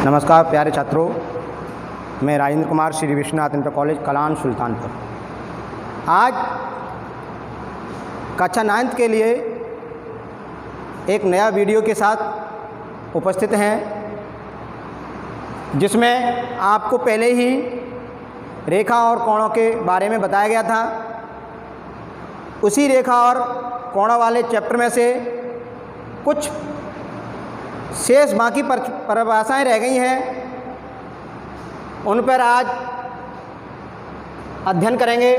नमस्कार प्यारे छात्रों, मैं राजेंद्र कुमार श्री विश्वनाथ इंटर कॉलेज कलान सुल्तानपुर। आज कक्षा 9th के लिए एक नया वीडियो के साथ उपस्थित हैं, जिसमें आपको पहले ही रेखा और कोणों के बारे में बताया गया था। उसी रेखा और कोणों वाले चैप्टर में से कुछ शेष बाकी परिभाषाएं रह गई हैं, उन पर आज अध्ययन करेंगे।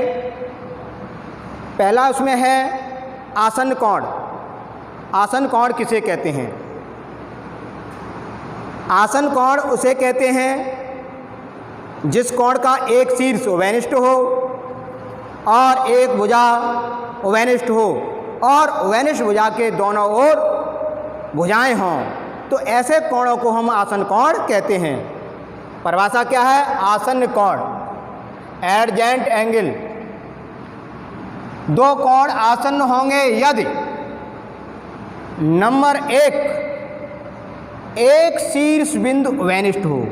पहला उसमें है आसन कोण। आसन कोण किसे कहते हैं? आसन कोण उसे कहते हैं जिस कोण का एक शीर्ष उभयनिष्ठ हो और एक भुजा उभयनिष्ठ हो और उभयनिष्ठ भुजा के दोनों ओर भुजाएं हों, तो ऐसे कोणों को हम आसन कोण कहते हैं। परिभाषा क्या है? आसन कोण, एडजेंट एंगल। दो कोण आसन्न होंगे यदि नंबर एक शीर्ष बिंदु उभयनिष्ठ हो।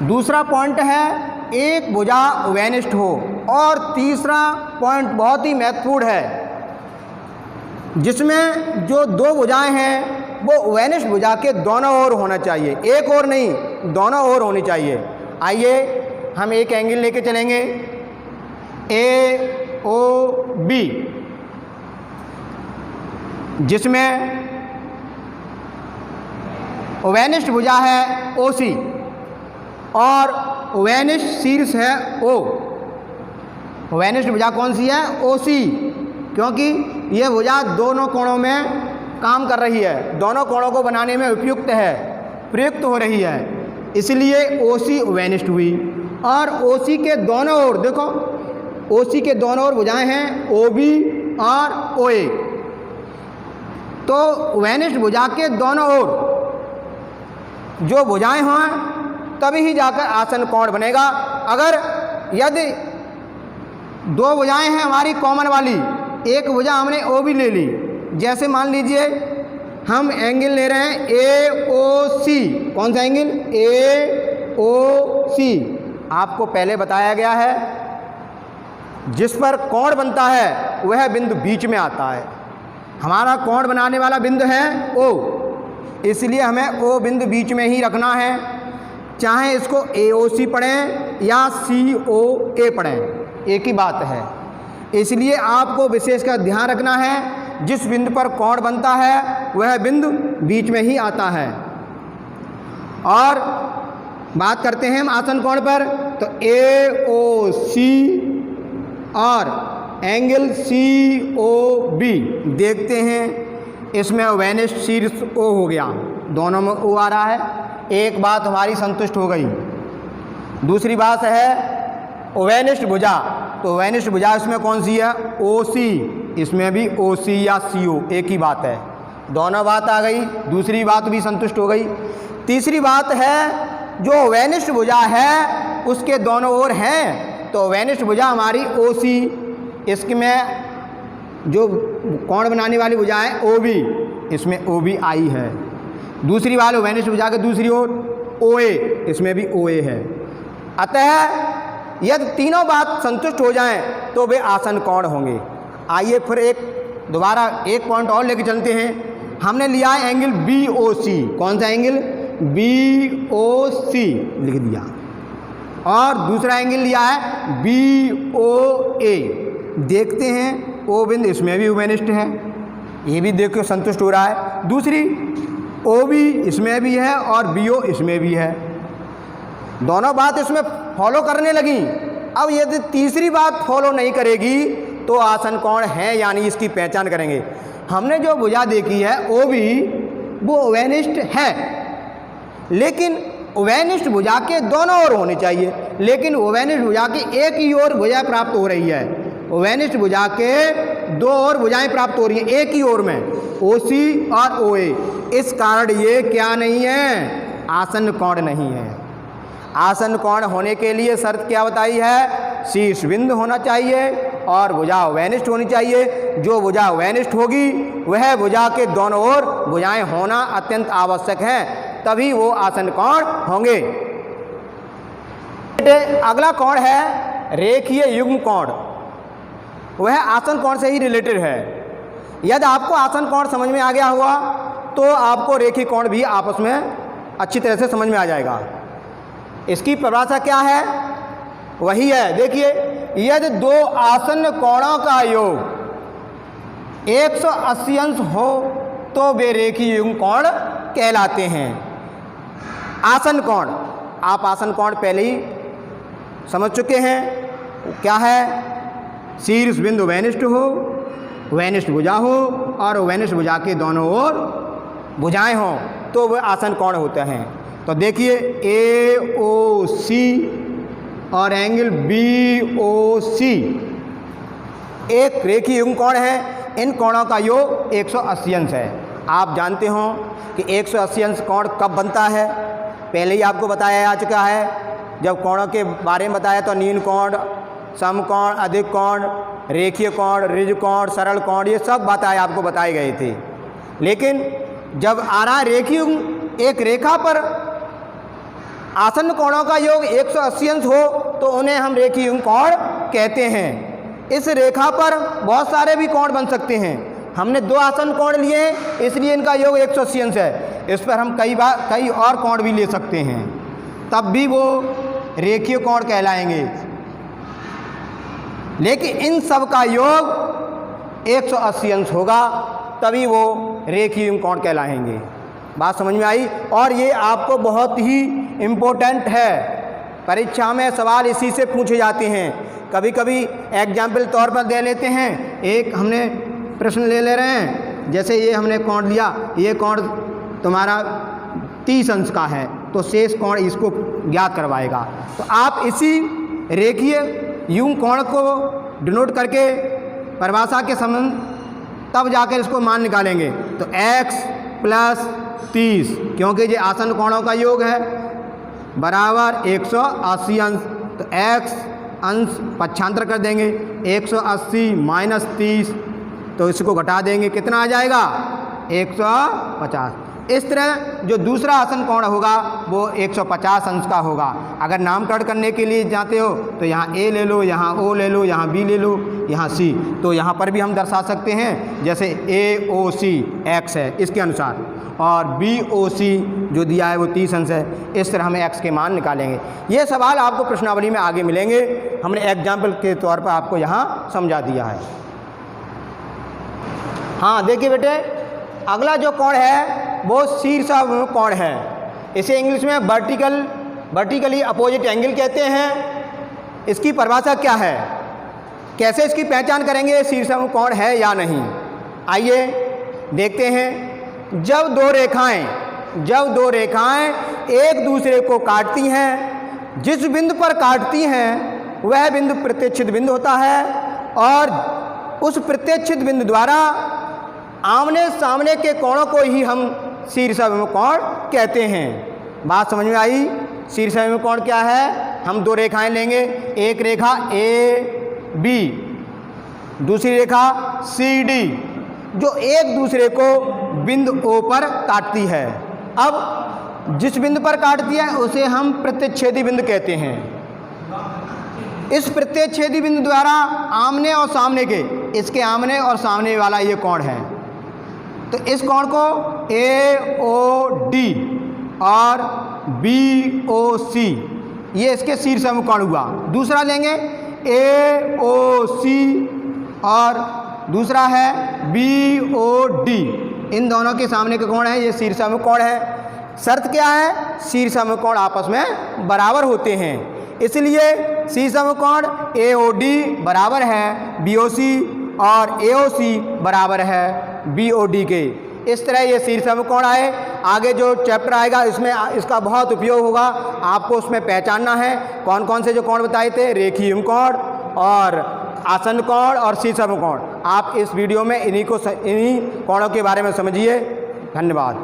दूसरा पॉइंट है एक भुजा उभयनिष्ठ हो। और तीसरा पॉइंट बहुत ही महत्वपूर्ण है, जिसमें जो दो भुजाएं हैं वो उभयनिष्ठ भुजा के दोनों ओर होना चाहिए, एक ओर नहीं, दोनों ओर होनी चाहिए। आइए हम एक एंगल लेके चलेंगे, ए ओ बी, जिसमें उभयनिष्ठ भुजा है ओ सी और उभयनिष्ठ शीर्ष है ओ। उभयनिष्ठ भुजा कौन सी है? ओ सी, क्योंकि ये भुजा दोनों कोणों में काम कर रही है, दोनों कोणों को बनाने में प्रयुक्त हो रही है, इसलिए ओसी उभयनिष्ठ हुई। और ओसी के दोनों ओर देखो, ओसी के दोनों ओर भुजाएं हैं ओबी और ओए, तो उभयनिष्ठ भुजा के दोनों ओर जो भुजाएं हों तभी ही जाकर आसन कोण बनेगा। अगर यदि दो भुजाएं हैं हमारी कॉमन वाली, एक भुजा हमने ओ भी ले ली, जैसे मान लीजिए हम एंगल ले रहे हैं ए ओ सी। कौन सा एंगल? ए ओ सी। आपको पहले बताया गया है जिस पर कोण बनता है वह बिंदु बीच में आता है। हमारा कोण बनाने वाला बिंदु है ओ, इसलिए हमें ओ बिंदु बीच में ही रखना है, चाहे इसको ए ओ सी पढ़ें या सी ओ ए पढ़ें, एक ही बात है। इसलिए आपको विशेष का ध्यान रखना है, जिस बिंदु पर कोण बनता है वह बिंदु बीच में ही आता है। और बात करते हैं हम आसन कोण पर, तो ए ओ सी और एंगल सी ओ बी देखते हैं। इसमें उभयनिष्ठ शीर्ष ओ हो गया, दोनों में ओ आ रहा है, एक बात हमारी संतुष्ट हो गई। दूसरी बात है उभयनिष्ठ भुजा, तो उभयनिष्ठ भुजा इसमें कौन सी है? ओ सी, इसमें भी ओ सी या सी ओ, एक ही बात है, दोनों बात आ गई। दूसरी बात भी संतुष्ट हो गई। तीसरी बात है जो उभयनिष्ठ भुजा है उसके दोनों ओर हैं, तो उभयनिष्ठ भुजा हमारी ओ सी, इसमें जो कोण बनाने वाली भुजा है ओ बी, इसमें ओ बी आई है। दूसरी वाली उभयनिष्ठ भुजा के दूसरी ओर ओ ए, इसमें भी ओ ए है। अतः यदि तीनों बात संतुष्ट हो जाएं तो वे आसन कोण होंगे। आइए फिर दोबारा एक पॉइंट और लेके चलते हैं। हमने लिया है एंगल बी ओ सी। कौन सा एंगल? बी ओ सी लिख दिया। और दूसरा एंगल लिया है बी ओ ए। देखते हैं ओ बिंदु इसमें भी उभयनिष्ठ है, ये भी देख के संतुष्ट हो रहा है। दूसरी ओ बी इसमें भी है और बी ओ इसमें भी है, दोनों बात इसमें फॉलो करने लगी। अब यदि तीसरी बात फॉलो नहीं करेगी तो आसन कोण है, यानी इसकी पहचान करेंगे। हमने जो भुजा देखी है ओ भी, वो उभयनिष्ठ है, लेकिन उभयनिष्ठ भुजा के दोनों ओर होनी चाहिए, लेकिन उभयनिष्ठ भुजा की एक ही ओर भुजा प्राप्त हो रही है। उभयनिष्ठ भुजा के दो और भुजाएं प्राप्त हो रही हैं एक ही ओर में, ओ सी और ओ ए। इस कारण ये क्या नहीं है? आसन कोण नहीं है। आसन कोण होने के लिए शर्त क्या बताई है? शीर्ष बिंदु होना चाहिए और भुजा उभयनिष्ठ होनी चाहिए। जो भुजा उभयनिष्ठ होगी वह भुजा के दोनों ओर भुजाएं होना अत्यंत आवश्यक है, तभी वो आसन कोण होंगे। अगला कोण है रेखीय युग्म कोण। वह आसन कोण से ही रिलेटेड है। यदि आपको आसन कोण समझ में आ गया हुआ तो आपको रेखीय कोण भी आपस में अच्छी तरह से समझ में आ जाएगा। इसकी परिभाषा क्या है? वही है, देखिए, यदि दो आसन्न कोणों का योग 180 अंश हो तो वे रेखीय युग्म कोण कहलाते हैं। आसन कोण, आप आसन कोण पहले ही समझ चुके हैं, क्या है? शीर्ष बिंदु वैनिष्ठ हो, वैनिष्ठ भुजा हो और वैनिष्ठ भुजा के दोनों ओर भुजाएं हों तो वह आसन कोण होते हैं। तो देखिए AOC और एंगल BOC एक रेखीय युग्म कोण है। इन कोणों का योग 180 अंश है। आप जानते हो कि 180 अंश कोण कब बनता है? पहले ही आपको बताया जा चुका है। जब कोणों के बारे में बताया तो न्यून कोण, समकोण, अधिक कोण, रेखीय कोण, ऋज कोण, सरल कोण, ये सब बातें आपको बताए गए थे। लेकिन जब आ रहा रेखीय युग्म, एक रेखा पर आसन्न कोणों का योग 180 अंश हो तो उन्हें हम रेखीय युग्म कोण कहते हैं। इस रेखा पर बहुत सारे भी कोण बन सकते हैं। हमने दो आसन्न कोण लिए हैं इसलिए इनका योग 180 अंश है। इस पर हम कई और कोण भी ले सकते हैं, तब भी वो रेखीय कोण कहलाएंगे। लेकिन इन सब का योग 180 अंश होगा तभी वो रेखीय युग्म कोण कहलाएंगे। बात समझ में आई? और ये आपको बहुत ही इम्पोर्टेंट है। परीक्षा में सवाल इसी से पूछे जाते हैं। कभी कभी एग्जाम्पल तौर पर दे लेते हैं। एक हमने प्रश्न ले रहे हैं, जैसे ये हमने कोण लिया, ये कोण तुम्हारा 30 अंश का है तो शेष कोण इसको ज्ञात करवाएगा। तो आप इसी रेखीय युग्म कोण को डिनोट करके परिभाषा के संबंध तब जाकर इसको मान निकालेंगे। तो x + 30, क्योंकि ये आसन्न कोणों का योग है, बराबर 180 अंश। तो x अंश पक्षांतर कर देंगे, 180 - 30, तो इसको घटा देंगे, कितना आ जाएगा? 150। इस तरह जो दूसरा आसन्न कोण होगा वो 150 अंश का होगा। अगर नामकरण करने के लिए जाते हो तो यहाँ A ले लो, यहाँ O ले लो, यहाँ B ले लो, यहाँ C। तो यहाँ पर भी हम दर्शा सकते हैं, जैसे AOC x है इसके अनुसार और BOC जो दिया है वो 30 अंश है। इस तरह हमें x के मान निकालेंगे। ये सवाल आपको प्रश्नावली में आगे मिलेंगे। हमने एग्जाम्पल के तौर पर आपको यहाँ समझा दिया है। हाँ देखिए बेटे, अगला जो कोण है वो शीर्षाभिमुख कोण है। इसे इंग्लिश में वर्टिकली अपोजिट एंगल कहते हैं। इसकी परिभाषा क्या है? कैसे इसकी पहचान करेंगे शीर्षाभिमुख कोण है या नहीं? आइए देखते हैं। जब दो रेखाएं एक दूसरे को काटती हैं, जिस बिंदु पर काटती हैं वह बिंदु प्रतिच्छेद बिंदु होता है और उस प्रतिच्छेद बिंदु द्वारा आमने सामने के कोणों को ही हम शीर्षाभिमुख कोण कहते हैं। बात समझ में आई? शीर्षाभिमुख कोण क्या है? हम दो रेखाएं लेंगे, एक रेखा AB, दूसरी रेखा CD, जो एक दूसरे को बिंदु O पर काटती है। अब जिस बिंदु पर काटती है उसे हम प्रतिच्छेदी बिंदु कहते हैं। इस प्रतिच्छेदी बिंदु द्वारा आमने और सामने के, इसके आमने और सामने वाला ये कोण है। तो इस कोण को AOD और BOC, ये इसके शीर्षाभिमुख कोण हुआ। दूसरा लेंगे AOC और दूसरा है BOD, इन दोनों के सामने के कोण है, ये शीर्षाभिमुख कोण है। शर्त क्या है? शीर्षाभिमुख कोण आपस में बराबर होते हैं, इसलिए शीर्षाभिमुख कोण AOD बराबर है BOC और AOC बराबर है BOD के। इस तरह ये शीर्षाभिमुख कोण आए। आगे जो चैप्टर आएगा इसमें इसका बहुत उपयोग होगा। आपको उसमें पहचानना है कौन कौन से जो कोण बताए थे, रेखीय युग्म कोण और आसन्न कोण और शीर्षाभिमुख कोण। आप इस वीडियो में इन्हीं कोणों के बारे में समझिए। धन्यवाद।